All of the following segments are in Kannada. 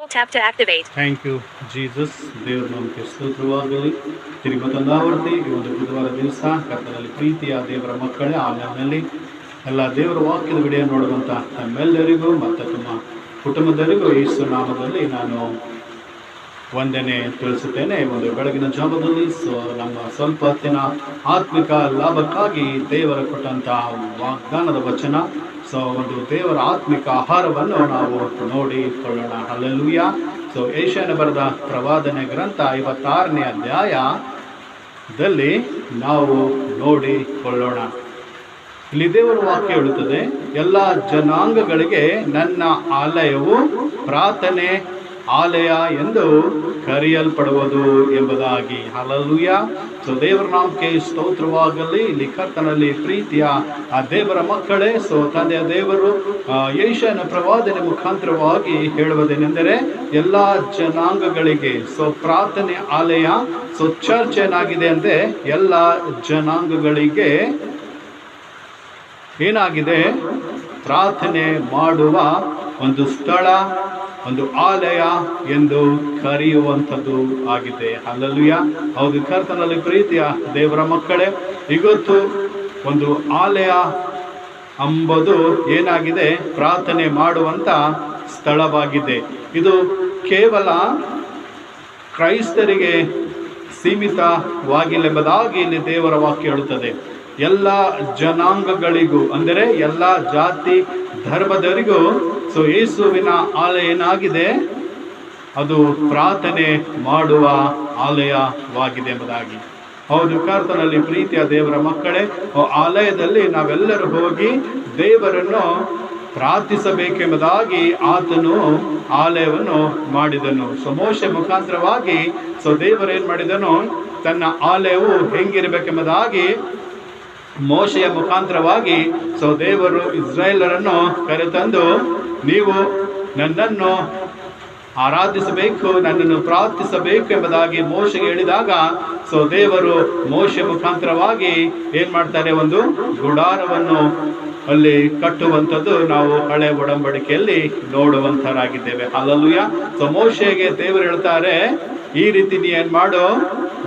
Tap to activate. Thank you Jesus. ದೇವರು ನಮಗೆ ಸ್ತೋತ್ರವಾಗಲಿ. ತಿರುಗಿ ಮತ್ತೊಂದಾವರ್ತಿ ಈ ಒಂದು ಬುಧವಾರ ದಿವಸ ಕರ್ತನಲ್ಲಿ ಪ್ರೀತಿಯ ದೇವರ ಮಕ್ಕಳೇ ಆನ್ಲೈನ್ನಲ್ಲಿ ಎಲ್ಲ ದೇವರ ವಾಕ್ಯದ ವಿಡಿಯೋ ನೋಡುವಂಥ ನಮ್ಮೆಲ್ಲರಿಗೂ ಮತ್ತು ತಮ್ಮ ಕುಟುಂಬದವರಿಗೂ ಯೇಸು ನಾಮದಲ್ಲಿ ನಾನು ವಂದನೆ ತಿಳಿಸುತ್ತೇನೆ. ಒಂದು ಬೆಳಗಿನ ಜಾವದಲ್ಲಿ ನಮ್ಮ ಸ್ವಲ್ಪ ಹೊತ್ತಿನ ಆತ್ಮಿಕ ಲಾಭಕ್ಕಾಗಿ ದೇವರ ಕೊಟ್ಟಂಥ ವಾಗ್ದಾನದ ವಚನ, ಒಂದು ದೇವರ ಆತ್ಮಿಕ ಆಹಾರವನ್ನು ನಾವು ನೋಡಿಕೊಳ್ಳೋಣ. ಹಲ್ಲೆಲೂಯಾ. ಏಷ್ಯನ ಬರೆದ ಪ್ರವಾದನೆ ಗ್ರಂಥ 56ನೇ ಅಧ್ಯಾಯದಲ್ಲಿ ನಾವು ನೋಡಿಕೊಳ್ಳೋಣ. ಇಲ್ಲಿ ದೇವರ ವಾಕ್ಯ ಹೇಳುತ್ತದೆ, ಎಲ್ಲ ಜನಾಂಗಗಳಿಗೆ ನನ್ನ ಆಲಯವು ಪ್ರಾರ್ಥನೆ ಆಲಯ ಎಂದು ಕರೆಯಲ್ಪಡುವುದು ಎಂಬುದಾಗಿ. ಹಲ್ಲೆಲೂಯಾ. ದೇವರ ನಾಮಕ್ಕೆ ಸ್ತೋತ್ರವಾಗಲಿ. ಇಲ್ಲಿ ಕರ್ತನಲ್ಲಿ ಪ್ರೀತಿಯ ಆ ದೇವರ ಮಕ್ಕಳೇ, ತಂದೆಯ ದೇವರು ಯೆಶಾಯನ ಪ್ರವಾದನೆ ಮುಖಾಂತರವಾಗಿ ಹೇಳುವುದೇನೆಂದರೆ, ಎಲ್ಲ ಜನಾಂಗಗಳಿಗೆ ಪ್ರಾರ್ಥನೆ ಆಲಯ ಚರ್ಚ್ ಏನಾಗಿದೆ ಅಂದರೆ ಎಲ್ಲ ಜನಾಂಗಗಳಿಗೆ ಏನಾಗಿದೆ, ಪ್ರಾರ್ಥನೆ ಮಾಡುವ ಒಂದು ಸ್ಥಳ, ಒಂದು ಆಲಯ ಎಂದು ಕರೆಯುವಂಥದ್ದು ಆಗಿದೆ. ಹಲ್ಲೆಲೂಯಾ. ಹೌದು, ಕರ್ತನಲ್ಲಿ ಪ್ರೀತಿಯ ದೇವರ ಮಕ್ಕಳೇ, ಇವತ್ತು ಒಂದು ಆಲಯ ಎಂಬುದು ಏನಾಗಿದೆ, ಪ್ರಾರ್ಥನೆ ಮಾಡುವಂಥ ಸ್ಥಳವಾಗಿದೆ. ಇದು ಕೇವಲ ಕ್ರೈಸ್ತರಿಗೆ ಸೀಮಿತವಾಗಿಲ್ಲೆಂಬುದಾಗಿ ಇಲ್ಲಿ ದೇವರ ವಾಕ್ಯ ಹೇಳುತ್ತದೆ. ಎಲ್ಲ ಜನಾಂಗಗಳಿಗೂ ಅಂದರೆ ಎಲ್ಲ ಜಾತಿ ಧರ್ಮದವರಿಗೂ ಯೇಸುವಿನ ಆಲಯ ಏನಾಗಿದೆ, ಅದು ಪ್ರಾರ್ಥನೆ ಮಾಡುವ ಆಲಯವಾಗಿದೆ ಎಂಬುದಾಗಿ. ಹೌದು, ಕರ್ತನಲ್ಲಿ ಪ್ರೀತಿಯ ದೇವರ ಮಕ್ಕಳೇ, ಆಲಯದಲ್ಲಿ ನಾವೆಲ್ಲರೂ ಹೋಗಿ ದೇವರನ್ನು ಪ್ರಾರ್ಥಿಸಬೇಕೆಂಬುದಾಗಿ ಆತನು ಆಲಯವನ್ನು ಮಾಡಿದನು. ಮೋಶೆ ಮುಖಾಂತರವಾಗಿ ದೇವರು ಏನು ಮಾಡಿದನು, ತನ್ನ ಆಲಯವು ಹೆಂಗಿರಬೇಕೆಂಬುದಾಗಿ ಮೋಶೆಯ ಮುಖಾಂತರವಾಗಿ ದೇವರು ಇಸ್ರಾಯೇಲರನ್ನು ಕರೆತಂದು, ನೀವು ನನ್ನನ್ನು ಆರಾಧಿಸಬೇಕು, ನನ್ನನ್ನು ಪ್ರಾರ್ಥಿಸಬೇಕು ಎಂಬುದಾಗಿ ಮೋಶೆಗೆ ಹೇಳಿದಾಗ ದೇವರು ಮೋಶೆ ಮುಖಾಂತರವಾಗಿ ಏನು ಮಾಡ್ತಾರೆ, ಒಂದು ಗುಡಾರವನ್ನು ಅಲ್ಲಿ ಕಟ್ಟುವಂಥದ್ದು ನಾವು ಹಳೆ ಒಡಂಬಡಿಕೆಯಲ್ಲಿ ನೋಡುವಂತರಾಗಿದ್ದೇವೆ. ಹಲ್ಲೆಲೂಯಾ. ಮೋಶೆಗೆ ದೇವರು ಹೇಳ್ತಾರೆ, ಈ ರೀತಿ ನೀ ಏನು ಮಾಡು,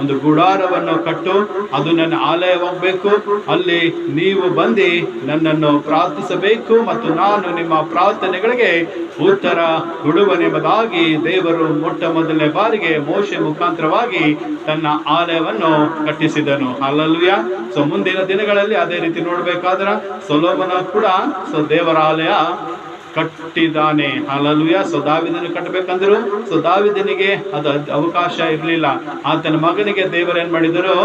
ಒಂದು ಗುಡಾರವನ್ನು ಕಟ್ಟು, ಅದು ನನ್ನ ಆಲಯವಾಗಬೇಕು, ಅಲ್ಲಿ ನೀವು ಬಂದು ನನ್ನನ್ನು ಪ್ರಾರ್ಥಿಸಬೇಕು ಮತ್ತು ನಾನು ನಿಮ್ಮ ಪ್ರಾರ್ಥನೆಗಳಿಗೆ ಉತ್ತರ ಕೊಡುವನೆಂಬುದಾಗಿ ದೇವರು ಮೊಟ್ಟ ಮೊದಲನೇ ಬಾರಿಗೆ ಮೋಶೆ ಮುಖಾಂತರವಾಗಿ ತನ್ನ ಆಲಯವನ್ನು ಕಟ್ಟಿಸಿದನು. ಹಲ್ಲೆಲೂಯಾ. ಮುಂದಿನ ದಿನಗಳಲ್ಲಿ ಅದೇ ರೀತಿ ನೋಡಬೇಕಾದ್ರೆ ಸೊಲೊಮೋನ ಕೂಡ ದೇವರ ಆಲಯ ಕಟ್ಟಿದ್ದಾನೆ. ಹಲ್ಲೆಲೂಯಾ. ದಾವೀದನು ಕಟ್ಟಬೇಕಂದ್ರು ದಾವೀದನಿಗೆ ಅದು ಅವಕಾಶ ಇರಲಿಲ್ಲ. ಆತನ ಮಗನಿಗೆ ದೇವರು ಏನು ಮಾಡಿದರು,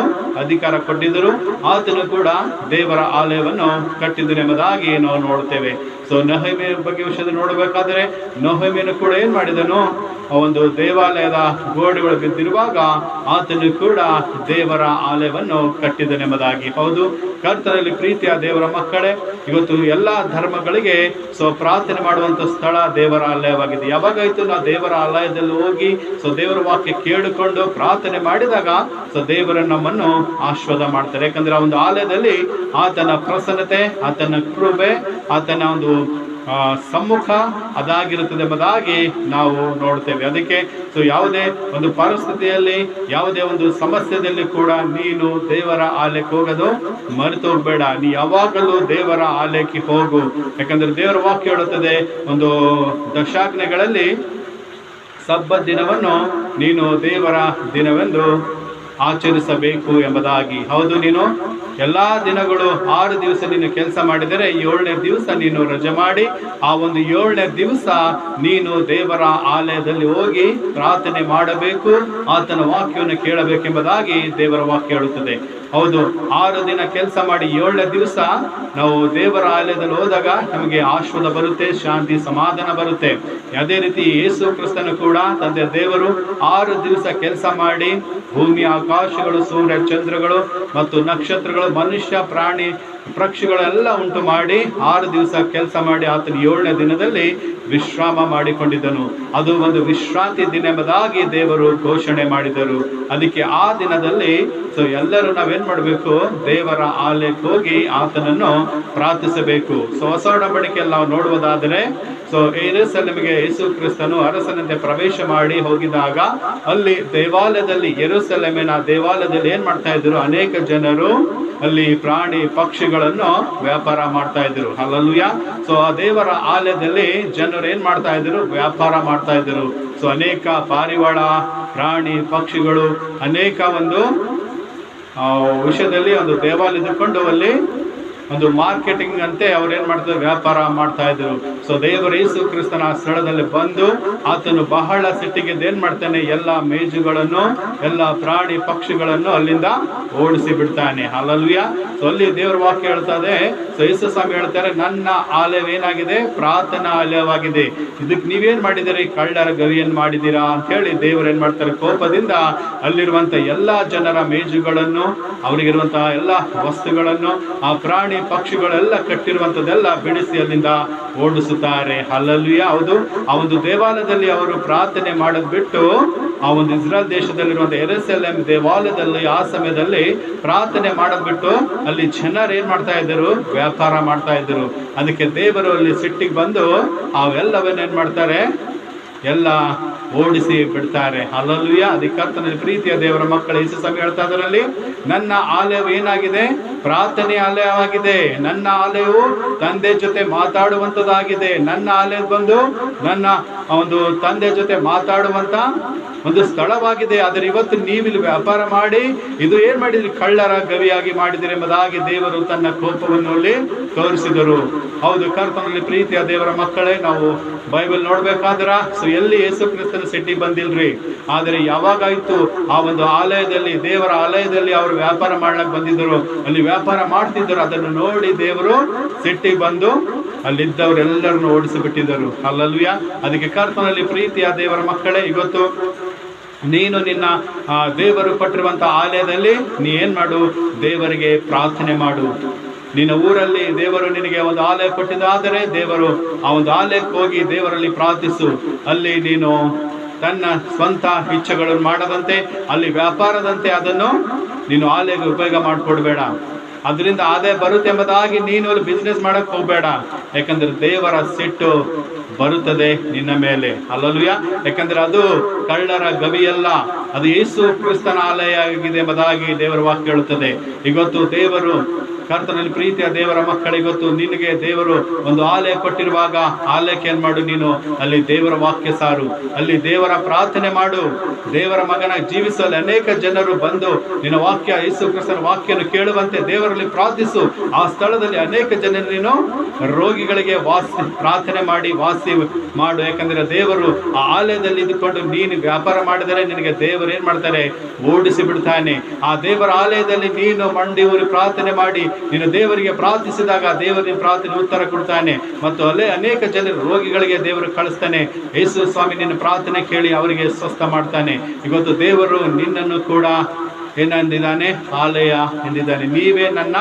ಅಧಿಕಾರ ಕೊಟ್ಟಿದ್ದರು. ಆತನು ಕೂಡ ದೇವರ ಆಲಯವನ್ನು ಕಟ್ಟಿದನು ಎಂಬುದಾಗಿ ನಾವು ನೋಡ್ತೇವೆ. ನೆಹೆಮೀಯನ ಬಗ್ಗೆ ವಿಷಯದ ನೋಡಬೇಕಾದ್ರೆ ನೆಹೆಮೀಯನು ಕೂಡ ಏನು ಮಾಡಿದನು, ಒಂದು ದೇವಾಲಯದ ಗೋಡೆಗಳು ಬಿದ್ದಿರುವಾಗ ಆತನು ಕೂಡ ದೇವರ ಆಲಯವನ್ನು ಕಟ್ಟಿದನೆಂಬುದಾಗಿ. ಹೌದು, ಕರ್ತನಲ್ಲಿ ಪ್ರೀತಿಯ ದೇವರ ಮಕ್ಕಳೇ, ಇವತ್ತು ಎಲ್ಲ ಧರ್ಮಗಳಿಗೆ ಪ್ರಾರ್ಥನೆ ಮಾಡುವಂಥ ಸ್ಥಳ ದೇವರ ಆಲಯವಾಗಿದೆ. ಯಾವಾಗಾಯ್ತು ನಾವು ದೇವರ ಆಲಯದಲ್ಲಿ ಹೋಗಿ ದೇವರ ವಾಕ್ಯ ಕೇಳಿಕೊಂಡು ಪ್ರಾರ್ಥನೆ ಮಾಡಿದಾಗ ದೇವರು ನಮ್ಮನ್ನು ಆಶೀರ್ವಾದ ಮಾಡ್ತಾರೆ. ಯಾಕಂದ್ರೆ ಆ ಒಂದು ಆಲಯದಲ್ಲಿ ಆತನ ಪ್ರಸನ್ನತೆ, ಆತನ ಕೃಪೆ, ಆತನ ಒಂದು ಸಮ್ಮುಖ ಅದಾಗಿರುತ್ತದೆ ಎಂಬುದಾಗಿ ನಾವು ನೋಡ್ತೇವೆ. ಅದಕ್ಕೆ ಯಾವುದೇ ಒಂದು ಪರಿಸ್ಥಿತಿಯಲ್ಲಿ, ಯಾವುದೇ ಒಂದು ಸಮಸ್ಯೆಯಲ್ಲಿ ಕೂಡ ನೀನು ದೇವರ ಆಲಯಕ್ಕೆ ಹೋಗೋದು ಮರೆತು ಹೋಗ್ಬೇಡ. ನೀ ಯಾವಾಗಲೂ ದೇವರ ಆಲಯಕ್ಕೆ ಹೋಗು. ಯಾಕಂದ್ರೆ ದೇವರ ವಾಕ್ಯ ಹೇಳುತ್ತದೆ, ಒಂದು ದಶಾಜ್ಞೆಗಳಲ್ಲಿ ಸಬ್ಬತ್ ದಿನವನ್ನು ನೀನು ದೇವರ ದಿನವೆಂದು ಆಚರಿಸಬೇಕು ಎಂಬುದಾಗಿ. ಹೌದು, ನೀನು ಎಲ್ಲ ದಿನಗಳು 6 ದಿವಸ ನೀನು ಕೆಲಸ ಮಾಡಿದರೆ 7ನೇ ದಿವಸ ನೀನು ರಜೆ ಮಾಡಿ ಆ ಒಂದು 7ನೇ ದಿವಸ ನೀನು ದೇವರ ಆಲಯದಲ್ಲಿ ಹೋಗಿ ಪ್ರಾರ್ಥನೆ ಮಾಡಬೇಕು, ಆತನ ವಾಕ್ಯವನ್ನು ಕೇಳಬೇಕೆಂಬುದಾಗಿ ದೇವರ ವಾಕ್ಯ ಹೇಳುತ್ತದೆ. ಹೌದು, 6 ದಿನ ಕೆಲಸ ಮಾಡಿ 7ನೇ ದಿವಸ ನಾವು ದೇವರ ಆಲಯದಲ್ಲಿ ಹೋದಾಗ ನಮಗೆ ಆಶೀರ್ವಾದ ಬರುತ್ತೆ, ಶಾಂತಿ ಸಮಾಧಾನ ಬರುತ್ತೆ. ಅದೇ ರೀತಿ ಯೇಸು ಕ್ರಿಸ್ತನು ಕೂಡ ತಂದೆ ದೇವರು 6 ದಿವಸ ಕೆಲಸ ಮಾಡಿ ಭೂಮಿ ಆಕಾಶಗಳು, ಸೂರ್ಯ ಚಂದ್ರಗಳು ಮತ್ತು ನಕ್ಷತ್ರಗಳು, ಮನುಷ್ಯ ಪ್ರಾಣಿ ಪಕ್ಷಿಗಳೆಲ್ಲ ಉಂಟು ಮಾಡಿ 6 ದಿವಸ ಕೆಲಸ ಮಾಡಿ ಆತನ 7ನೇ ದಿನದಲ್ಲಿ ವಿಶ್ರಾಮ ಮಾಡಿಕೊಂಡಿದ್ದನು. ಅದು ಒಂದು ವಿಶ್ರಾಂತಿ ದಿನ ಎಂಬುದಾಗಿ ದೇವರು ಘೋಷಣೆ ಮಾಡಿದರು. ಅದಕ್ಕೆ ಆ ದಿನದಲ್ಲಿ ಎಲ್ಲರೂ ನಾವೇನ್ ಮಾಡಬೇಕು, ದೇವರ ಆಲಯಕ್ಕೆ ಹೋಗಿ ಆತನನ್ನು ಪ್ರಾರ್ಥಿಸಬೇಕು. ಹೊಸ ಒಡಂಬಡಿಕೆಯಲ್ಲಿ ನಾವು ನೋಡುವುದಾದರೆ ಯೆರೂಸಲೇಮಿಗೆ ಯೇಸು ಕ್ರಿಸ್ತನು ಅರಸನಂತೆ ಪ್ರವೇಶ ಮಾಡಿ ಹೋಗಿದಾಗ ಅಲ್ಲಿ ದೇವಾಲಯದಲ್ಲಿ, ಯೆರೂಸಲೇಮಿನ ದೇವಾಲಯದಲ್ಲಿ ಏನ್ ಮಾಡ್ತಾ ಇದ್ರು, ಅನೇಕ ಜನರು ಅಲ್ಲಿ ಪ್ರಾಣಿ ಪಕ್ಷಿಗಳನ್ನು ವ್ಯಾಪಾರ ಮಾಡ್ತಾ ಇದ್ರು. ಹಲ್ಲೆಲೂಯಾ. ಆ ದೇವರ ಆಲಯದಲ್ಲಿ ಜನರು ಏನ್ ಮಾಡ್ತಾ ಇದ್ರು, ವ್ಯಾಪಾರ ಮಾಡ್ತಾ ಇದ್ರು. ಅನೇಕ ಪಾರಿವಾಳ, ಪ್ರಾಣಿ ಪಕ್ಷಿಗಳು, ಅನೇಕ ಒಂದು ವಿಷಯದಲ್ಲಿ ಒಂದು ದೇವಾಲಯ ಇದ್ದುಕೊಂಡು ಅಲ್ಲಿ ಒಂದು ಮಾರ್ಕೆಟಿಂಗ್ ಅಂತೆ ಅವ್ರು ಏನ್ ಮಾಡ್ತಾರೆ, ವ್ಯಾಪಾರ ಮಾಡ್ತಾ ಇದ್ರು. ದೇವರು ಯೇಸು ಕ್ರಿಸ್ತನ ಸ್ಥಳದಲ್ಲಿ ಬಂದು ಆತನು ಬಹಳ ಸಿಟ್ಟಿಗೆ ಏನ್ ಮಾಡ್ತಾನೆ, ಎಲ್ಲ ಮೇಜುಗಳನ್ನು, ಎಲ್ಲ ಪ್ರಾಣಿ ಪಕ್ಷಿಗಳನ್ನು ಅಲ್ಲಿಂದ ಓಡಿಸಿ ಬಿಡ್ತಾನೆ. ಹಲ್ಲೆಲೂಯಾ. ಅಲ್ಲಿ ದೇವರ ವಾಕ್ಯ ಹೇಳ್ತದೆ, ಯೇಸು ಸ್ವಾಮಿ ಹೇಳ್ತಾರೆ, ನನ್ನ ಆಲಯವೇನಾಗಿದೆ, ಪ್ರಾರ್ಥನಾ ಆಲಯವಾಗಿದೆ, ಇದಕ್ಕೆ ನೀವೇನ್ ಮಾಡಿದಿರಿ, ಕಳ್ಳರ ಗವಿಯನ್ನು ಮಾಡಿದ್ದೀರಾ ಅಂತ ಹೇಳಿ ದೇವರು ಏನ್ ಮಾಡ್ತಾರೆ, ಕೋಪದಿಂದ ಅಲ್ಲಿರುವಂತ ಎಲ್ಲಾ ಜನರ ಮೇಜುಗಳನ್ನು, ಅವರಿಗಿರುವಂತಹ ಎಲ್ಲ ವಸ್ತುಗಳನ್ನು, ಆ ಪ್ರಾಣಿ ಪಕ್ಷಿಗಳೆಲ್ಲ ಕಟ್ಟಿರುವಂತದ್ದೆಲ್ಲ ಬಿಡಿಸಿ ಅಲ್ಲಿಂದ ಓಡಿಸುತ್ತಾರೆ. ಹಲ್ಲೆಲೂಯಾ. ಹೌದು, ಆ ಒಂದು ದೇವಾಲಯದಲ್ಲಿ ಅವರು ಪ್ರಾರ್ಥನೆ ಮಾಡೋದು ಬಿಟ್ಟು ಆ ಒಂದು ಇಸ್ರಾಯೇಲ್ ದೇಶದಲ್ಲಿರುವಂತ ಯೆರೂಸಲೇಮ್ ದೇವಾಲಯದಲ್ಲಿ ಆ ಸಮಯದಲ್ಲಿ ಪ್ರಾರ್ಥನೆ ಮಾಡೋದು ಬಿಟ್ಟು ಅಲ್ಲಿ ಜನರು ಏನ್ ಮಾಡ್ತಾ ಇದ್ದರು, ವ್ಯಾಪಾರ ಮಾಡ್ತಾ ಇದ್ದರು. ಅದಕ್ಕೆ ದೇವರು ಅಲ್ಲಿ ಸಿಟ್ಟಿಗೆ ಬಂದು ಅವೆಲ್ಲವನ್ನ ಏನ್ ಮಾಡ್ತಾರೆ, ಎಲ್ಲ ಓಡಿಸಿ ಬಿಡ್ತಾರೆ. ಹಲ್ಲೆಲೂಯಾ. ಅದಕ್ಕೆ ಕರ್ತನಲ್ಲಿ ಪ್ರೀತಿಯ ದೇವರ ಮಕ್ಕಳ ಯೇಸು ಸ್ವಾಮಿ ಹೇಳ್ತಾ ಇದರಲ್ಲಿ, ನನ್ನ ಆಲಯವು ಏನಾಗಿದೆ, ಪ್ರಾರ್ಥನೆ ಆಲಯವಾಗಿದೆ. ನನ್ನ ಆಲಯವು ತಂದೆ ಜೊತೆ ಮಾತಾಡುವಂಥದ್ದಾಗಿದೆ. ನನ್ನ ಆಲಯ ಬಂದು ನನ್ನ ಒಂದು ತಂದೆ ಜೊತೆ ಮಾತಾಡುವಂತ ಒಂದು ಸ್ಥಳವಾಗಿದೆ. ಆದರೆ ಇವತ್ತು ನೀವಿಲ್ಲಿ ವ್ಯಾಪಾರ ಮಾಡಿ ಇದು ಏನ್ ಮಾಡಿದ್ರಿ, ಕಳ್ಳರ ಗವಿಯಾಗಿ ಮಾಡಿದಿರಿ ಎಂಬುದಾಗಿ ದೇವರು ತನ್ನ ಕೋಪವನ್ನು ಅಲ್ಲಿ ತೋರಿಸಿದರು. ಹೌದು, ಕರ್ತನಲ್ಲಿ ಪ್ರೀತಿಯ ದೇವರ ಮಕ್ಕಳೇ, ನಾವು ಬೈಬಲ್ ನೋಡ್ಬೇಕಾದ್ರ ಎಲ್ಲಿ ಯೇಸು ಕ್ರಿಸ್ತನ ಸಿಟ್ಟಿ ಬಂದಿಲ್ರಿ. ಆದರೆ ಯಾವಾಗಾಯ್ತು ಆ ಒಂದು ಆಲಯದಲ್ಲಿ, ದೇವರ ಆಲಯದಲ್ಲಿ ಅವರು ವ್ಯಾಪಾರ ಮಾಡ್ಲಕ್ ಬಂದಿದ್ದರು, ಅಲ್ಲಿ ವ್ಯಾಪಾರ ಮಾಡ್ತಿದ್ದರು, ಅದನ್ನು ನೋಡಿ ದೇವರು ಸಿಟ್ಟಿಗೆ ಬಂದು ಅಲ್ಲಿದ್ದವರೆಲ್ಲರನ್ನು ಓಡಿಸಿಬಿಟ್ಟಿದ್ದರು. ಹಲ್ಲೆಲೂಯಾ. ಅದಕ್ಕೆ ಕರ್ತನಲ್ಲಿ ಪ್ರೀತಿಯ ದೇವರ ಮಕ್ಕಳೇ, ಇವತ್ತು ನೀನು ನಿನ್ನ ದೇವರು ಕೊಟ್ಟಿರುವಂತಹ ಆಲಯದಲ್ಲಿ ನೀ ಏನ್ ಮಾಡು, ದೇವರಿಗೆ ಪ್ರಾರ್ಥನೆ ಮಾಡು. ನಿನ್ನ ಊರಲ್ಲಿ ದೇವರು ನಿನಗೆ ಒಂದು ಆಲಯ ಕೊಟ್ಟಿದ್ದಾದರೆ ದೇವರು ಆ ಒಂದು ಆಲಯಕ್ಕೆ ಹೋಗಿ ದೇವರಲ್ಲಿ ಪ್ರಾರ್ಥಿಸು. ಅಲ್ಲಿ ನೀನು ತನ್ನ ಸ್ವಂತ ಇಚ್ಛೆಗಳನ್ನು ಮಾಡದಂತೆ, ಅಲ್ಲಿ ವ್ಯಾಪಾರದಂತೆ ಅದನ್ನು ನೀನು ಆಲಯಕ್ಕೆ ಉಪಯೋಗ ಮಾಡಿಕೊಡ್ಬೇಡ. ಅದರಿಂದ ಆದಾಯ ಬರುತ್ತೆ ಎಂಬುದಾಗಿ ನೀನು ಅಲ್ಲಿ ಬಿಸ್ನೆಸ್ ಮಾಡಕ್ ಹೋಗ್ಬೇಡ. ಯಾಕಂದ್ರೆ ದೇವರ ಸಿಟ್ಟು ಬರುತ್ತದೆ ನಿನ್ನ ಮೇಲೆ. ಹಲ್ಲೆಲೂಯಾ. ಯಾಕಂದ್ರೆ ಅದು ಕಳ್ಳರ ಗವಿಯಲ್ಲ, ಅದು ಯೇಸು ಕ್ರಿಸ್ತನ ಆಲಯ ಆಗಿದೆ ಎಂಬುದಾಗಿ ದೇವರ ವಾಕ್ಯ ಹೇಳುತ್ತದೆ. ಇವತ್ತು ದೇವರು, ಕರ್ತನಲ್ಲಿ ಪ್ರೀತಿಯ ದೇವರ ಮಕ್ಕಳಿಗೊತ್ತು ನಿನಗೆ ದೇವರು ಒಂದು ಆಲಯ ಕೊಟ್ಟಿರುವಾಗ ಆಲಯಕ್ಕೆ ಏನ್ ಮಾಡು, ನೀನು ಅಲ್ಲಿ ದೇವರ ವಾಕ್ಯ ಸಾರು, ಅಲ್ಲಿ ದೇವರ ಪ್ರಾರ್ಥನೆ ಮಾಡು. ದೇವರ ಮಗನ ಜೀವಿಸಲು ಅನೇಕ ಜನರು ಬಂದು ನಿನ್ನ ವಾಕ್ಯ, ಯೇಸು ಕ್ರಿಸ್ತನ ವಾಕ್ಯವನ್ನು ಕೇಳುವಂತೆ ದೇವರಲ್ಲಿ ಪ್ರಾರ್ಥಿಸು. ಆ ಸ್ಥಳದಲ್ಲಿ ಅನೇಕ ಜನರು ನೀನು ರೋಗಿಗಳಿಗೆ ಪ್ರಾರ್ಥನೆ ಮಾಡಿ ವಾಸಿ ಮಾಡು. ಯಾಕಂದ್ರೆ ದೇವರು ಆ ಆಲಯದಲ್ಲಿ ಇದ್ದುಕೊಂಡು ನೀನು ವ್ಯಾಪಾರ ಮಾಡಿದರೆ ನಿನಗೆ ದೇವರು ಏನ್ ಮಾಡ್ತಾರೆ, ಓಡಿಸಿ ಬಿಡ್ತಾನೆ. ಆ ದೇವರ ಆಲಯದಲ್ಲಿ ನೀನು ಮಂಡಿ ಊರಿ ಪ್ರಾರ್ಥನೆ ಮಾಡಿ ನೀನು ದೇವರಿಗೆ ಪ್ರಾರ್ಥಿಸಿದಾಗ ದೇವರ ಪ್ರಾರ್ಥನೆ ಉತ್ತರ ಕೊಡ್ತಾನೆ. ಮತ್ತು ಅಲ್ಲೇ ಅನೇಕ ಜನರು ರೋಗಿಗಳಿಗೆ ದೇವರು ಕಳಿಸ್ತಾನೆ. ಯೇಸು ಸ್ವಾಮಿ ನಿನ್ನ ಪ್ರಾರ್ಥನೆ ಕೇಳಿ ಅವರಿಗೆ ಸ್ವಸ್ಥ ಮಾಡ್ತಾನೆ. ಇವತ್ತು ದೇವರು ನಿನ್ನನ್ನು ಕೂಡ ಏನಂದಿದ್ದಾನೆ, ಆಲಯ ಎಂದಿದ್ದಾನೆ. ನೀವೇ ನನ್ನ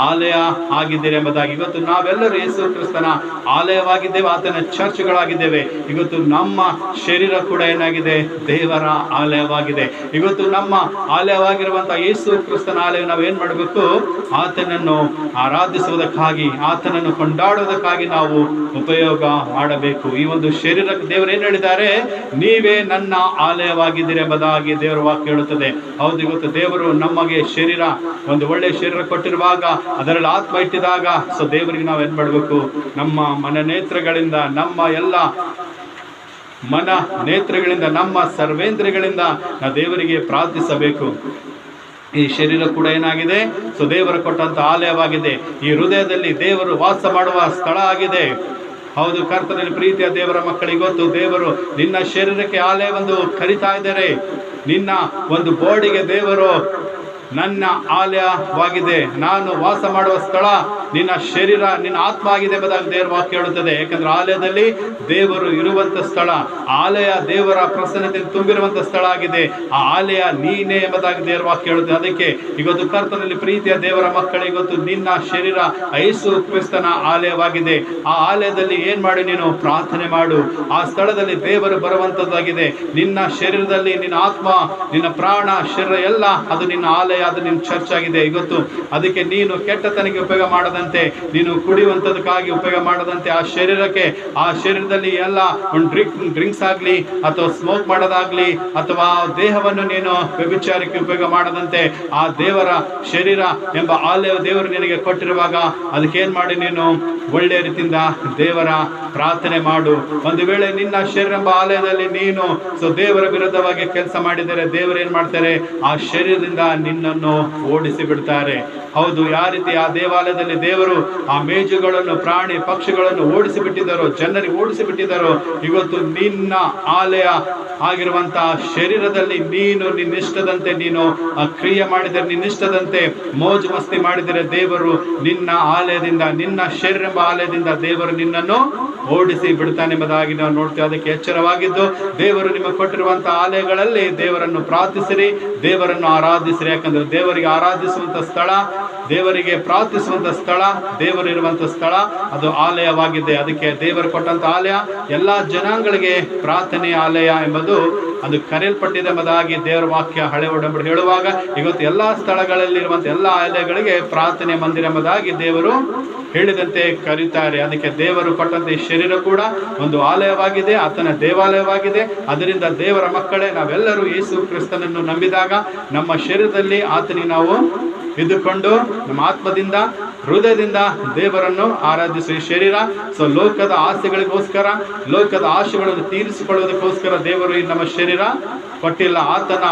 ಆಲಯ ಆಗಿದ್ದೀರಿ ಎಂಬುದಾಗಿ. ಇವತ್ತು ನಾವೆಲ್ಲರೂ ಯೇಸು ಕ್ರಿಸ್ತನ ಆಲಯವಾಗಿದ್ದೇವೆ, ಆತನ ಚರ್ಚ್ಗಳಾಗಿದ್ದೇವೆ. ಇವತ್ತು ನಮ್ಮ ಶರೀರ ಕೂಡ ಏನಾಗಿದೆ, ದೇವರ ಆಲಯವಾಗಿದೆ. ಇವತ್ತು ನಮ್ಮ ಆಲಯವಾಗಿರುವಂತಹ ಯೇಸು ಕ್ರಿಸ್ತನ ಆಲಯ ನಾವೇನ್ ಮಾಡಬೇಕು, ಆತನನ್ನು ಆರಾಧಿಸುವುದಕ್ಕಾಗಿ, ಆತನನ್ನು ಕೊಂಡಾಡುವುದಕ್ಕಾಗಿ ನಾವು ಉಪಯೋಗ ಮಾಡಬೇಕು. ಈ ಒಂದು ಶರೀರಕ್ಕೆ ದೇವರು ಏನ್ ಹೇಳಿದ್ದಾರೆ, ನೀವೇ ನನ್ನ ಆಲಯವಾಗಿದ್ದೀರಿ ಎಂಬುದಾಗಿ ದೇವರ ವಾಕ್ಯ ಹೇಳುತ್ತದೆ. ಹೌದು, ಇವತ್ತು ದೇವರು ನಮಗೆ ಶರೀರ, ಒಂದು ಒಳ್ಳೆಯ ಶರೀರ ಕೊಟ್ಟಿರುವಾಗ ಅದರಲ್ಲಿ ಆತ್ಮ ಇಟ್ಟಿದಾಗ ದೇವರಿಗೆ ನಾವು ಏನ್ ಮಾಡಬೇಕು, ನಮ್ಮ ಮನ ನೇತ್ರಗಳಿಂದ, ನಮ್ಮ ಎಲ್ಲ ಮನ ನೇತ್ರಗಳಿಂದ, ನಮ್ಮ ಸರ್ವೇಂದ್ರಿಯಗಳಿಂದ ನಾವು ದೇವರಿಗೆ ಪ್ರಾರ್ಥಿಸಬೇಕು. ಈ ಶರೀರ ಕೂಡ ಏನಾಗಿದೆ, ದೇವರು ಕೊಟ್ಟಂತ ಆಲಯವಾಗಿದೆ. ಈ ಹೃದಯದಲ್ಲಿ ದೇವರು ವಾಸ ಮಾಡುವ ಸ್ಥಳ ಆಗಿದೆ. ಹೌದು, ಕರ್ತನಲ್ಲಿ ಪ್ರೀತಿಯ ದೇವರ ಮಕ್ಕಳಿಗೆ ಗೊತ್ತು, ದೇವರು ನಿನ್ನ ಶರೀರಕ್ಕೆ ಆಲಯವೆಂದು ಕರೀತಾ ಇದ್ದಾರೆ. ನಿನ್ನ ಒಂದು ಬೋರ್ಡಿಗೆ ದೇವರು ನನ್ನ ಆಲಯವಾಗಿದೆ, ನಾನು ವಾಸ ಮಾಡುವ ಸ್ಥಳ ನಿನ್ನ ಶರೀರ ನಿನ್ನ ಆತ್ಮ ಆಗಿದೆ ಎಂಬುದಾಗಿ ದೇವರ ವಾಕ್ಯ ಹೇಳುತ್ತದೆ. ಯಾಕಂದ್ರೆ ಆಲಯದಲ್ಲಿ ದೇವರು ಇರುವಂತ ಸ್ಥಳ, ಆಲಯ ದೇವರ ಪ್ರಸನ್ನತೆ ತುಂಬಿರುವಂತ ಸ್ಥಳ ಆಗಿದೆ. ಆ ಆಲಯ ನೀನೇ ಎಂಬುದಾಗಿ ದೇವರ ವಾಕ್ಯ ಹೇಳುತ್ತದೆ. ಅದಕ್ಕೆ ಇವತ್ತು ಕರ್ತನಲ್ಲಿ ಪ್ರೀತಿಯ ದೇವರ ಮಕ್ಕಳು, ಇವತ್ತು ನಿನ್ನ ಶರೀರ ಯೇಸು ಕ್ರಿಸ್ತನ ಆಲಯವಾಗಿದೆ. ಆ ಆಲಯದಲ್ಲಿ ಏನ್ ಮಾಡಿ ನೀನು ಪ್ರಾರ್ಥನೆ ಮಾಡು. ಆ ಸ್ಥಳದಲ್ಲಿ ದೇವರು ಬರುವಂತದ್ದಾಗಿದೆ. ನಿನ್ನ ಶರೀರದಲ್ಲಿ ನಿನ್ನ ಆತ್ಮ, ನಿನ್ನ ಪ್ರಾಣ, ಶರೀರ ಎಲ್ಲ ಅದು ನಿನ್ನ ಆಲಯ, ಅದು ನಿನ್ನ ಚರ್ಚ್ ಆಗಿದೆ. ಇವತ್ತು ಅದಕ್ಕೆ ನೀನು ಕೆಟ್ಟತನಕ್ಕೆ ಉಪಯೋಗ ಮಾಡದಂತೆ, ನೀನು ಕುಡಿಯುವಂಥದಕ್ಕಾಗಿ ಉಪಯೋಗ ಮಾಡದಂತೆ, ಆ ಶರೀರದಲ್ಲಿ ಎಲ್ಲ ಒಂದು ಡ್ರಿಂಕ್ಸ್ ಆಗಲಿ ಅಥವಾ ಸ್ಮೋಕ್ ಮಾಡೋದಾಗ್ಲಿ ಅಥವಾ ದೇಹವನ್ನು ನೀನು ವ್ಯಭಿಚಾರಕ್ಕೆ ಉಪಯೋಗ ಮಾಡದಂತೆ, ಆ ದೇವರ ಶರೀರ ಎಂಬ ಆಲಯ ದೇವರು ನಿನಗೆ ಕೊಟ್ಟಿರುವಾಗ ಅದಕ್ಕೇನ್ ಮಾಡಿ ನೀನು ಒಳ್ಳೆಯ ರೀತಿಯಿಂದ ದೇವರ ಪ್ರಾರ್ಥನೆ ಮಾಡು. ಒಂದು ವೇಳೆ ನಿನ್ನ ಶರೀರ ಎಂಬ ಆಲಯದಲ್ಲಿ ನೀನು ದೇವರ ವಿರುದ್ಧವಾಗಿ ಕೆಲಸ ಮಾಡಿದರೆ ದೇವರು ಏನ್ ಮಾಡ್ತಾರೆ, ಆ ಶರೀರದಿಂದ ನಿನ್ನನ್ನು ಓಡಿಸಿ ಬಿಡ್ತಾರೆ. ಹೌದು, ಯಾವ ರೀತಿ ಆ ದೇವಾಲಯದಲ್ಲಿ ದೇವರು ಆ ಮೇಜುಗಳನ್ನು, ಪ್ರಾಣಿ ಪಕ್ಷಿಗಳನ್ನು ಓಡಿಸಿ ಬಿಟ್ಟಿದ್ದಾರೋ, ಜನರಿಗೆ ಓಡಿಸಿ ಬಿಟ್ಟಿದ್ದಾರೋ, ಇವತ್ತು ನಿನ್ನ ಆಲಯ ಆಗಿರುವಂತಹ ಶರೀರದಲ್ಲಿ ನೀನು ನಿನ್ನಿಷ್ಟದಂತೆ ನೀನು ಕ್ರಿಯೆ ಮಾಡಿದರೆ, ನಿನ್ನಿಷ್ಟದಂತೆ ಮೋಜು ಮಸ್ತಿ ಮಾಡಿದರೆ ದೇವರು ನಿನ್ನ ಆಲಯದಿಂದ, ನಿನ್ನ ಶರೀರ ಎಂಬ ಆಲಯದಿಂದ ದೇವರು ನಿನ್ನನ್ನು ಓಡಿಸಿ ಬಿಡ್ತಾನೆ ಎಂಬುದಾಗಿ ನಾವು ನೋಡ್ತೇವೆ. ಅದಕ್ಕೆ ಎಚ್ಚರವಾಗಿದ್ದು ದೇವರು ನಿಮಗೆ ಕೊಟ್ಟಿರುವಂತಹ ಆಲಯಗಳಲ್ಲಿ ದೇವರನ್ನು ಪ್ರಾರ್ಥಿಸಿರಿ, ದೇವರನ್ನು ಆರಾಧಿಸಿರಿ. ಯಾಕಂದ್ರೆ ದೇವರಿಗೆ ಆರಾಧಿಸುವಂತ ಸ್ಥಳ, ದೇವರಿಗೆ ಪ್ರಾರ್ಥಿಸುವಂತ ಸ್ಥಳ, ದೇವರಿರುವಂತ ಸ್ಥಳ ಅದು ಆಲಯವಾಗಿದೆ. ಅದಕ್ಕೆ ದೇವರು ಕೊಟ್ಟಂತ ಆಲಯ ಎಲ್ಲಾ ಜನಾಂಗಗಳಿಗೆ ಪ್ರಾರ್ಥನೆಯ ಆಲಯ ಎಂಬುದು ಅದು ಕರೆಯಲ್ಪಟ್ಟಿದೆ ಎಂಬುದಾಗಿ ದೇವರ ವಾಕ್ಯ ಹಳೆ ಒಡಂಬಡಿ ಹೇಳುವಾಗ, ಇವತ್ತು ಎಲ್ಲಾ ಸ್ಥಳಗಳಲ್ಲಿರುವಂತ ಎಲ್ಲಾ ಆಲಯಗಳಿಗೆ ಪ್ರಾರ್ಥನೆ ಮಂದಿರ ಎಂಬುದಾಗಿ ದೇವರು ಹೇಳಿದಂತೆ ಕರೀತಾರೆ. ಅದಕ್ಕೆ ದೇವರು ಕೊಟ್ಟಂತ ಈ ಶರೀರ ಕೂಡ ಒಂದು ಆಲಯವಾಗಿದೆ, ಆತನ ದೇವಾಲಯವಾಗಿದೆ. ಅದರಿಂದ ದೇವರ ಮಕ್ಕಳೇ ನಾವೆಲ್ಲರೂ ಯೇಸು ಕ್ರಿಸ್ತನನ್ನು ನಂಬಿದಾಗ ನಮ್ಮ ಶರೀರದಲ್ಲಿ ಆತನಿಗೆ ನಾವು ಇದ್ದುಕೊಂಡು ನಮ್ಮ ಆತ್ಮದಿಂದ, ಹೃದಯದಿಂದ ದೇವರನ್ನು ಆರಾಧಿಸುವ ಈ ಶರೀರ ಲೋಕದ ಆಸೆಗಳಿಗೋಸ್ಕರ, ಲೋಕದ ಆಶೆಗಳನ್ನು ತೀರಿಸಿಕೊಳ್ಳುವುದಕ್ಕೋಸ್ಕರ ದೇವರು ಈ ನಮ್ಮ ಶರೀರ ಕೊಟ್ಟಿಲ್ಲ. ಆತನ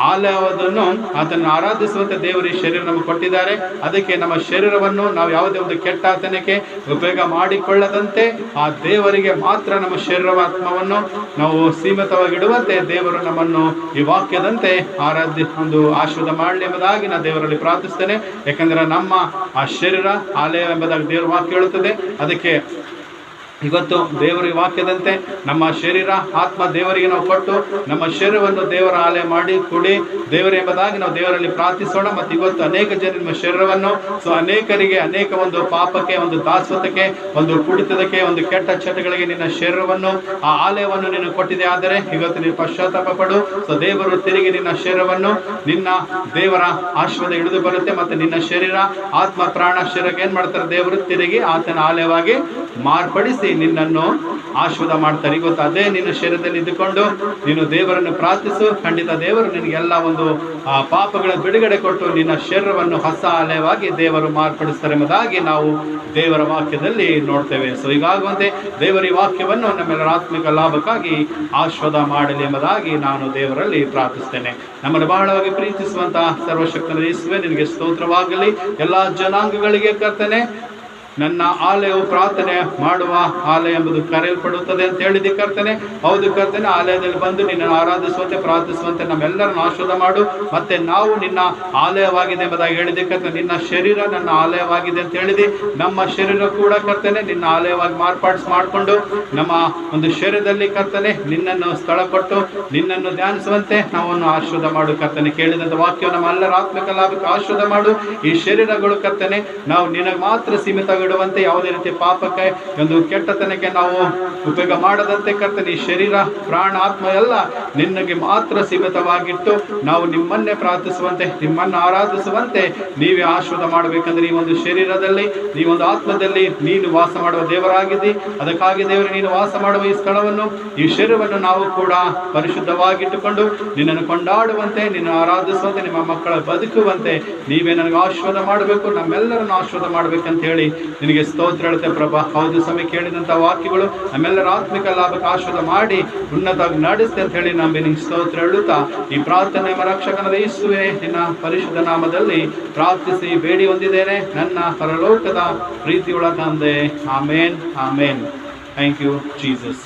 ಆಲಯವನ್ನು, ಆತನ ಆರಾಧಿಸುವಂತೆ ದೇವರು ಈ ಶರೀರ ನಮಗೆ ಕೊಟ್ಟಿದ್ದಾರೆ. ಅದಕ್ಕೆ ನಮ್ಮ ಶರೀರವನ್ನು ನಾವು ಯಾವುದೇ ಒಂದು ಕೆಟ್ಟ ಆತನಕ್ಕೆ ಉಪಯೋಗ ಮಾಡಿಕೊಳ್ಳದಂತೆ ಆ ದೇವರಿಗೆ ಮಾತ್ರ ನಮ್ಮ ಶರೀರಾತ್ಮವನ್ನು ನಾವು ಸೀಮಿತವಾಗಿಡುವಂತೆ ದೇವರು ನಮ್ಮನ್ನು ಈ ವಾಕ್ಯದಂತೆ ಒಂದು ಆಶೀರ್ವಾದ ಮಾಡಲಿ ಎಂಬುದಾಗಿ ನಾನು ದೇವರಲ್ಲಿ ಪ್ರಾರ್ಥಿಸ್ತೇನೆ. ಯಾಕಂದ್ರೆ ನಮ್ಮ ಆ ಶರೀರ ಆಲಯ ಎಂಬುದಾಗಿ ದೇವರ ವಾಕ್ಯ ಹೇಳುತ್ತದೆ. ಅದಕ್ಕೆ ಇವತ್ತು ದೇವರ ವಾಕ್ಯದಂತೆ ನಮ್ಮ ಶರೀರ, ಆತ್ಮ ದೇವರಿಗೆ ನಾವು ಕೊಟ್ಟು ನಮ್ಮ ಶರೀರವನ್ನು ದೇವರ ಆಲಯ ಮಾಡಿ ಕೊಡಿ ದೇವರ ಎಂಬುದಾಗಿ ನಾವು ದೇವರಲ್ಲಿ ಪ್ರಾರ್ಥಿಸೋಣ. ಮತ್ತು ಇವತ್ತು ಅನೇಕ ಜನ ನಿಮ್ಮ ಶರೀರವನ್ನು ಅನೇಕರಿಗೆ ಅನೇಕ ಒಂದು ಪಾಪಕ್ಕೆ, ಒಂದು ದಾಸತ್ವಕ್ಕೆ, ಒಂದು ಕುಡಿತದಕ್ಕೆ, ಒಂದು ಕೆಟ್ಟ ಚಟಗಳಿಗೆ ನಿನ್ನ ಶರೀರವನ್ನು, ಆ ಆಲಯವನ್ನು ನೀನು ಕೊಟ್ಟಿದೆ. ಆದರೆ ಇವತ್ತು ನೀನು ಪಶ್ಚಾತ್ತಾಪ ಪಡು. ದೇವರು ತಿರುಗಿ ನಿನ್ನ ಶರೀರವನ್ನು, ನಿನ್ನ ದೇವರ ಆಶೀರ್ವಾದ ಹಿಡಿದು ಬರುತ್ತೆ. ಮತ್ತು ನಿನ್ನ ಶರೀರ, ಆತ್ಮ, ಪ್ರಾಣ, ಶರೀರಕ್ಕೆ ಏನ್ ಮಾಡ್ತಾರೆ, ದೇವರು ತಿರುಗಿ ಆತನ ಆಲಯವಾಗಿ ಮಾರ್ಪಡಿಸಿ ನಿನ್ನನ್ನು ಆಶೀರ್ವಾದ ಮಾಡ್ತಾರೆ. ಇವತ್ತು ಅದೇ ನಿನ್ನ ಶರೀರದಲ್ಲಿ ಇದ್ದುಕೊಂಡು ನೀನು ದೇವರನ್ನು ಪ್ರಾರ್ಥಿಸು. ಖಂಡಿತ ದೇವರು ನಿನಗೆಲ್ಲ ಒಂದು ಪಾಪಗಳ ಬಿಡುಗಡೆ ಕೊಟ್ಟು ನಿನ್ನ ಶರೀರವನ್ನು ಹೊಸ ಆಲಯವಾಗಿ ದೇವರು ಮಾರ್ಪಡಿಸ್ತಾರೆ ಎಂಬುದಾಗಿ ನಾವು ದೇವರ ವಾಕ್ಯದಲ್ಲಿ ನೋಡ್ತೇವೆ. ಹೀಗಾಗುವಂತೆ ದೇವರ ಈ ವಾಕ್ಯವನ್ನು ನಮ್ಮೆಲ್ಲರ ಆತ್ಮಿಕ ಲಾಭಕ್ಕಾಗಿ ಆಶೀರ್ವಾದ ಮಾಡಲಿ ಎಂಬುದಾಗಿ ನಾನು ದೇವರಲ್ಲಿ ಪ್ರಾರ್ಥಿಸ್ತೇನೆ. ನಮ್ಮನ್ನು ಬಹಳವಾಗಿ ಪ್ರೀತಿಸುವಂತಹ ಸರ್ವಶಕ್ತನ ಯೇಸುವೇ, ನಿನಗೆ ಸ್ತೋತ್ರವಾಗಲಿ. ಎಲ್ಲ ಜನಾಂಗಗಳಿಗೆ ಕರ್ತನೆ, ನನ್ನ ಆಲಯವು ಪ್ರಾರ್ಥನೆ ಮಾಡುವ ಆಲಯ ಎಂಬುದು ಕರೆಯಲ್ಪಡುತ್ತದೆ ಅಂತ ಹೇಳಿದೆ ಕರ್ತನೆ. ಹೌದು ಕರ್ತನೆ, ಆಲಯದಲ್ಲಿ ಬಂದು ನಿನ್ನನ್ನು ಆರಾಧಿಸುವಂತೆ, ಪ್ರಾರ್ಥಿಸುವಂತೆ ನಮ್ಮೆಲ್ಲರನ್ನು ಆಶೀರ್ವಾದ ಮಾಡು. ಮತ್ತೆ ನಾವು ನಿನ್ನ ಆಲಯವಾಗಿದೆ ಎಂಬುದಾಗಿ ಹೇಳಿದೆ ಕರ್ತನೆ. ನಿನ್ನ ಶರೀರ ನನ್ನ ಆಲಯವಾಗಿದೆ ಅಂತ ಹೇಳಿದೆ. ನಮ್ಮ ಶರೀರ ಕೂಡ ಕರ್ತನೆ ನಿನ್ನ ಆಲಯವಾಗಿ ಮಾಡಿಕೊಂಡು ನಮ್ಮ ಒಂದು ಶರೀರದಲ್ಲಿ ಕರ್ತನೆ ನಿನ್ನನ್ನು ಸ್ಥಳ ಕೊಟ್ಟು ನಿನ್ನನ್ನು ಧ್ಯಾನಿಸುವಂತೆ ನಾವನ್ನು ಆಶೀರ್ವಾದ ಮಾಡು ಕರ್ತನೆ. ಕೇಳಿದಂಥ ವಾಕ್ಯ ನಮ್ಮೆಲ್ಲರ ಆತ್ಮಿಕ ಲಾಭಕ್ಕೆ ಆಶೀರ್ವಾದ ಮಾಡು. ಈ ಶರೀರಗಳು ಕರ್ತನೆ ನಾವು ನಿನಗೆ ಮಾತ್ರ ಸೀಮಿತ ಇಡುವಂತೆ, ಯಾವುದೇ ರೀತಿ ಪಾಪಕ್ಕೆ, ಒಂದು ಕೆಟ್ಟತನಕ್ಕೆ ನಾವು ಉಪಯೋಗ ಮಾಡದಂತೆ ಕರ್ತನೆ ಈ ಶರೀರ, ಪ್ರಾಣ, ಆತ್ಮ ಎಲ್ಲ ನಿನಗೆ ಮಾತ್ರ ಸೀಮಿತವಾಗಿಟ್ಟು ನಾವು ನಿಮ್ಮನ್ನೇ ಪ್ರಾರ್ಥಿಸುವಂತೆ, ನಿಮ್ಮನ್ನು ಆರಾಧಿಸುವಂತೆ ನೀವೇ ಆಶೀರ್ವಾದ ಮಾಡಬೇಕಂದ್ರೆ ಈ ಒಂದು ಶರೀರದಲ್ಲಿ, ಈ ಒಂದು ಆತ್ಮದಲ್ಲಿ ನೀನು ವಾಸ ಮಾಡುವ ದೇವರಾಗಿದ್ದಿ. ಅದಕ್ಕಾಗಿ ದೇವರು ನೀನು ವಾಸ ಮಾಡುವ ಈ ಸ್ಥಳವನ್ನು, ಈ ಶರೀರವನ್ನು ನಾವು ಕೂಡ ಪರಿಶುದ್ಧವಾಗಿಟ್ಟುಕೊಂಡು ನಿನ್ನನ್ನು ಕೊಂಡಾಡುವಂತೆ, ನಿನ್ನ ಆರಾಧಿಸುವಂತೆ, ನಿಮ್ಮ ಮಕ್ಕಳ ಬದುಕುವಂತೆ ನೀವೇ ನನಗೆ ಆಶೀರ್ವಾದ ಮಾಡಬೇಕು, ನಮ್ಮೆಲ್ಲರನ್ನು ಆಶೀರ್ವಾದ ಮಾಡಬೇಕಂತ ಹೇಳಿ ನಿನಗೆ ಸ್ತೋತ್ರ ಹೇಳುತ್ತೆ ಪ್ರಭಾ. ಹೌದು ಸಮಯ ಕೇಳಿದಂಥ ವಾಕ್ಯಗಳು ನಮ್ಮೆಲ್ಲರ ಆತ್ಮಿಕ ಲಾಭಕ್ಕೆ ಆಶೀರ್ವಾದ ಮಾಡಿ ಉನ್ನತವಾಗಿ ನಡೆಸ್ತೆ ಅಂತ ಹೇಳಿ ನಂಬಿ ನಿಂಗೆ ಸ್ತೋತ್ರ ಹೇಳುತ್ತಾ ಈ ಪ್ರಾರ್ಥನೆ ರಕ್ಷಕನಾದ ಯೇಸುವೇ ನಿನ್ನ ಪರಿಶುದ್ಧ ನಾಮದಲ್ಲಿ ಪ್ರಾರ್ಥಿಸಿ ಬೇಡಿ ಹೊಂದಿದ್ದೇನೆ ನನ್ನ ಪರಲೋಕದ ಪ್ರೀತಿಯೊಳ ತಂದೆ. Amen, amen. Thank you Jesus.